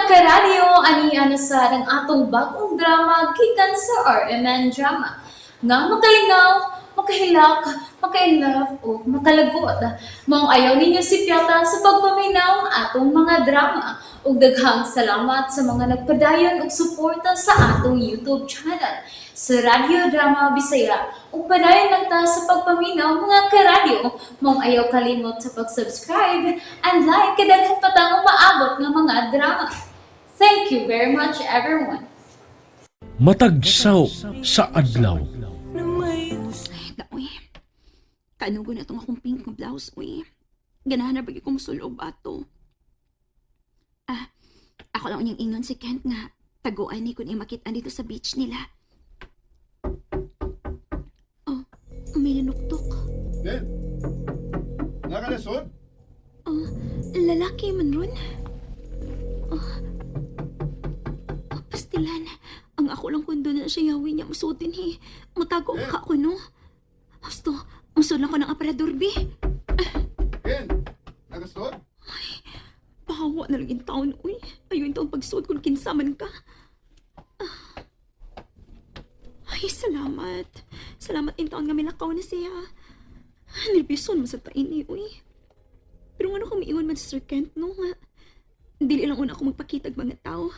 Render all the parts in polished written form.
karadyo, aniya na sa ng atong bagong drama gikan sa RMN Drama. Nga makalingaw, makahilak, makainlove, o makalagot. Maong ayaw ninyo si Piata sa pagpaminaw ang atong mga drama. Ug daghang salamat sa mga nagpadayon ug suporta sa atong YouTube channel sa Radyo Drama Bisaya. Ug padayon lang ta sa pagpaminaw mga karadyo. Maong ayaw kalimot sa pag-subscribe and like kadaghan pa tang maabot nga mga drama. Thank you very much everyone. Matagsaw sa adlaw. Uy, kanugo na itong akong pink na blouse, uy. Ganahan na bagi kong sulob ato. Ako lang unyang ingon si Kent nga taguan ni kung imakita dito sa beach nila. Oh, may linuktok. Then, nga ka nasod? Oh, lalaki man ron. Oh, pastilan. Ang ako lang kundo na siya yawi niya musutin he. Matago ka ko no. Gusto, musod lang ko ng aparador, be. Ken, nagasod? Pahawa na lang yung taon, uy. Ayun taon pagsuot kung kinsaman ka. Ay, salamat. Salamat yung taon nga milakaw na siya. Nervyoson mo sa tain eh, uy. Pero ano kung miingon man sa Sir Kent, no nga. Dili lang una ako magpakitag mga tao.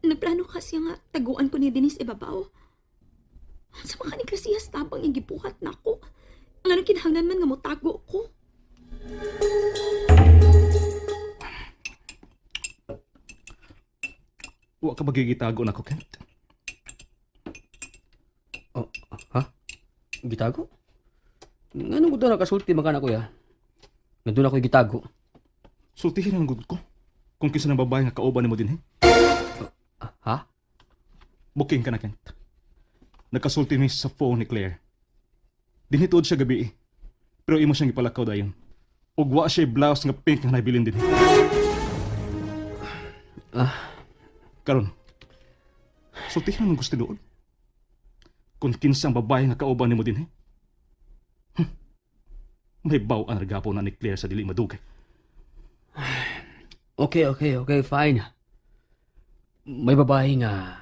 Nagplano kasi nga taguan ko ni Denise ibabaw. Sa mga ni Casillas tabang yung gibuhat na ako. Nga nakinahanglan man nga mo tago ko. Wa ka magigitago na ko, Kent. Oh, ha? Gitago? Anong gusto na kasulti maka na kuya? Nandun ako gitago. Sultihin ang gud ko. Kung kisa ng babae nga kauban mo din, Ha? Booking ka na, Kent. Nagkasulti mi sa phone ni Claire. Dinhituod siya gabi pero imo siyang ipalakaw dayon. Ug wa siya blouse nga pink nga nabilin din. Karon, sultihan ang gusto doon. Kung kinsang babae nga kauban nimo din, may baw ang nagapo na ni Claire sa dili madugay. Okay, fine. May babae nga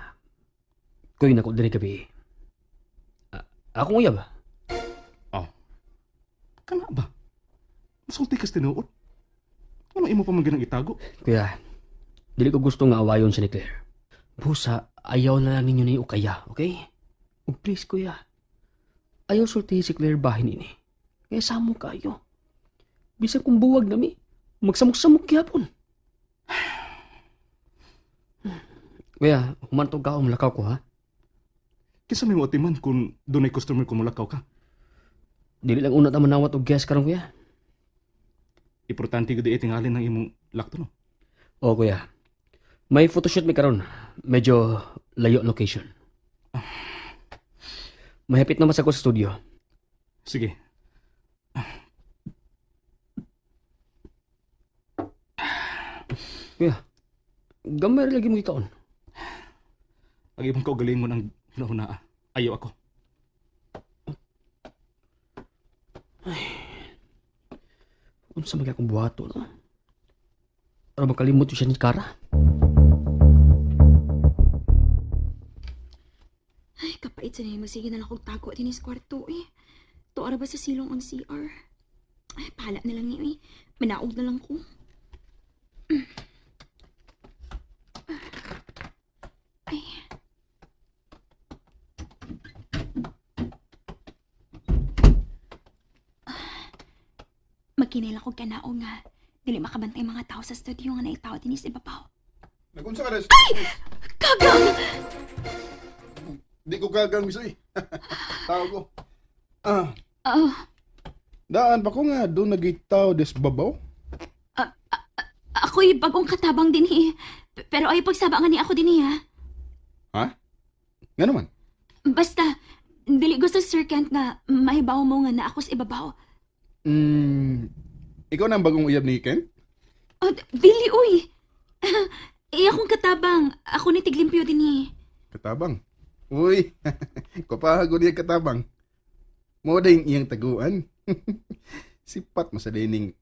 kuy na ko diri gabi. Ako nguya ba? Oh. Kana ba? Masulti kas tinuod. Ano imo pa man ganang itago? Kuya, dili ko gusto nga awayon siya ni Claire. Busa, ayaw na lang ninyo ni Ukaya, okay? Ug please, kuya. Ayaw sultihin si Claire bahin ini. Kaya samo kayo. Bisag kung buwag nami, magsamok-samok gyapon. Kuya, humantog ka umlakaw ko, ha? Kinsa may motiman kung doon ay customer kung mulakaw ka? Dili lang una ta manawat og guest karon, kuya. Importante gud tingalin ng imong lakto, no? O, kuya. May photoshoot mi karon. Medyo layo location. Mahapit na masako sa studio. Sige. Kuya, gamay lagi mo itaon. Ang ibang kaugaling mo ng hunahuna. Ayaw ako. Unsa magay akong buhato, no? Para makalimot yun siya ni Kara. Ay, kapait sa niya magsige na lang kong tago din sa kwarto eh. Tuara ba sa silong ang CR? Ay, pahala na lang niyo eh. Manaog na lang ko. Ay. Magkinay lang kong kanao nga. Dili makabantay mga tao sa studio nga naitaw din sa ibabaw. Nagunsa ka na? Kagang! Di ko gagang misoy. Tao ko. Oh, Daan pa ko nga doon nagitaw des babaw. ako'y bagong katabang din eh. Pero ay pagsabangan ni ako din eh ha. Ha? Nga naman. Basta, dili gusto Sir Kent nga mahibaw mo nga na ako sa ibabaw. Ikaw na ang bagong uyab ni Ken? Oh, dili uy. Akong katabang. Ako ni tiglimpyo din eh. Katabang. Uy, kapahago niya katabang. Mo ding iyang taguan. Sipat mo sa dining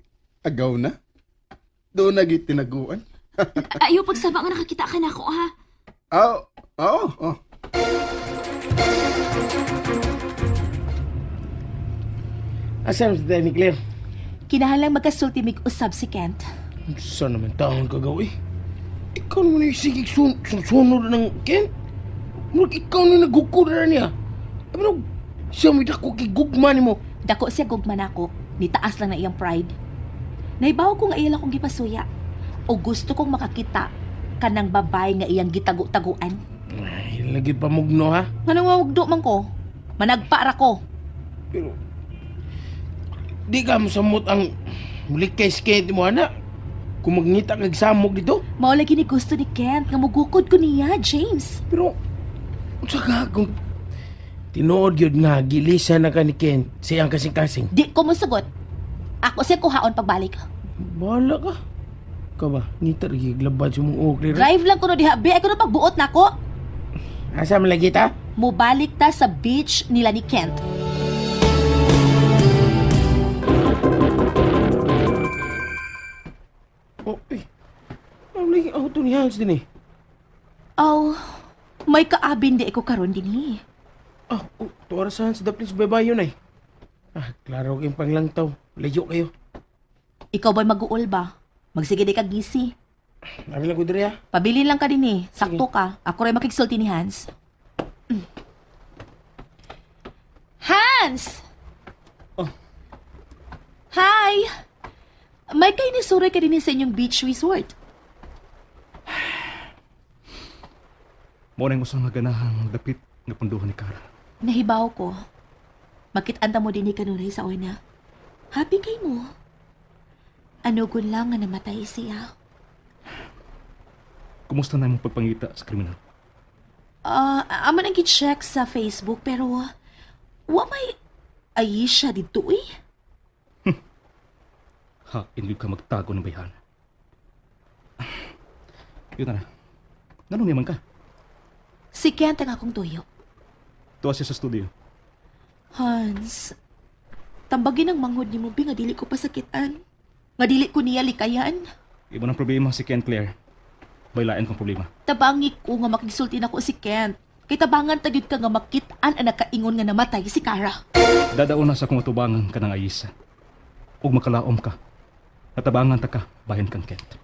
agaw na. Doon nagit tinaguan. Ayaw pagsaba nga nakakita ka na ako, ha? Oo. Asan si Danny Claire? Kinahanglang magkasulti mig usab si Kent. Saan naman taon ka gawi? Ikaw naman yung sigig sunod ng Ken. Murag ikaw na nagkukura niya. Ano, siya may dako kigugma ni mo. Dako siya gugman ako, nitaas lang na iyang pride. Naibaw ko nga iyala kong gipasuya. O gusto kong makakita kanang babay nga iyang gitagu-taguan. Ay, lagi pa mugno ha. Nga nangawagdo man ko, managpara ko. Pero, di ka masamot ang mulikay skate mo, anak. Kung magnita kag samog dito. Mao lagi ni gusto ni Kent nga mugukod ko niya, James. Pero, saka kung tinuod yun nga, gilisa na ka ni Ken, siyang kasing-kasing. Di ko musugot. Ako siya kuhaon pagbalik. Bahala ka. Ka ba, ngita rin glabad sa mong ukli ra. Drive lang ko no diha, be. Ay ko na pagbuot na ko. Asa man lagi ta? Mubalik ta sa beach nila ni Kent. Oh, ano lagi auto ni Hans din eh? Oh, may kaabin di ko karon din eh. Tuwara sa Hans, please bye-bye yun ay. Klaro kayong panglangtaw. Layo kayo. Ikaw ba'y mag-uol ba? Magsige di ka gisi. Nabi lang ko diri ha. Pabili lang ka din eh. Sakto ka. Ako rin makigsulti ni Hans. Hans! Oh. Hi! May kayo ni Suray ka din sa inyong beach resort. Mo na yung usang naganahang dapit nga punduhan ni Kara. Nahibaw ko. Makitanda mo din ni kanunay sa una. Happy kay mo. Ano gun lang nga namatay siya. Kumusta na yung pagpangita sa kriminal? Amo nang check sa Facebook pero wa may Aisha dito eh. Ha, inlig ka magtago ng bayhan. Yun na. Ganun naman ka. Si Kent ang akong tuyo. Tuwa siya sa studio. Hans, tambagin ang manghod ni mo, nga dili ko pasakitan. Nga dili ko niya likayan. Iba ng problema si Ken Claire. Baylain kong problema. Tabangi ko nga makigsulti na ko si Kent. Kay tabangan tagyud ka nga makitaan ang nakaingon nga namatay si Kara. Dadaon na sa kung atubangan ka ng Ayisa. Ug makalaom ka. Natabangan ta ka, bahin kang Kent.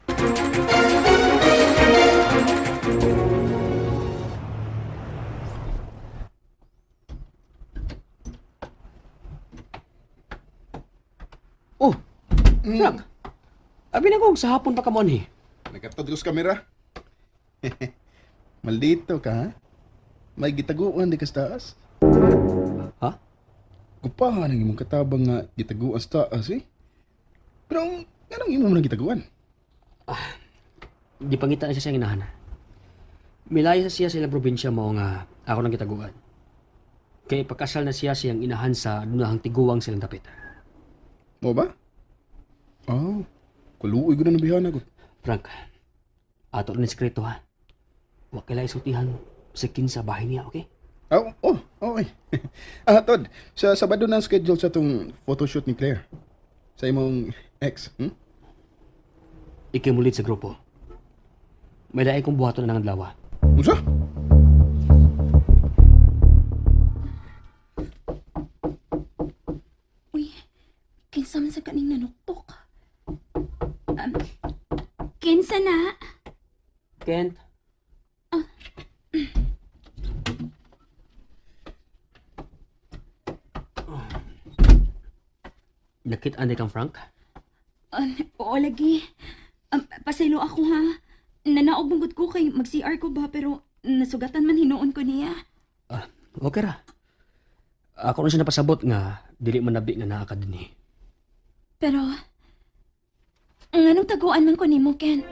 Oh, Frank. Abi na kong sa hapon pa ka mo ni. Nagkatod ko sa kamera. Maldito ka, ha? May gitaguan di ka sa taas. Ha? Kupahan ang imong katabang nga gitaguan sa taas, eh. Pero, anong imo mo nang gitaguan? Di pangita na siya siyang inahan. Milaya sa siya sa ilang probinsya mo nga ako nang gitaguan. Kay pakasal na siya siyang inahan sa dunahang tiguwang silang dapit. Mo ba? Oh, kuluoy ko na nabihan ako. Frank, ato rin sekreto ha. Huwag kailangan isultihan sa kinsa bahay niya, okay? Okay. Todd, sa Sabado na ang schedule sa itong photoshoot ni Claire. Sa imong ex, Ikimulit sa grupo. May daay kong buhaton na ng adlaw. Usa? Uy, kinsa man sa kaning nanuktok. Kinsa na? Kent? Nakit-anday kang Frank? Oo, lagi. Pasaylo ako, ha? Nanaog mong ko kay mag-CR ko ba, pero nasugatan man hinuon ko niya. Okay ra. Ako na siya napasabot nga dili man nabi nga naa ka dinhi. Pero, anong taguan man ko ni mo, Kent?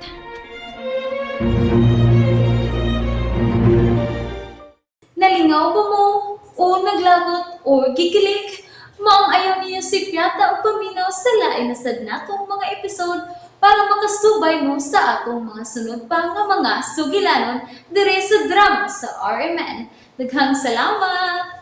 Nalingaw ba mo? O naglagot? O gikilik? Maong ayaw niya si Piata o paminaw sa lain na sad natong mga episode para makasubay mo sa atong mga sunod pa nga mga sugilanon dire sa drama sa RMN. Daghang salamat!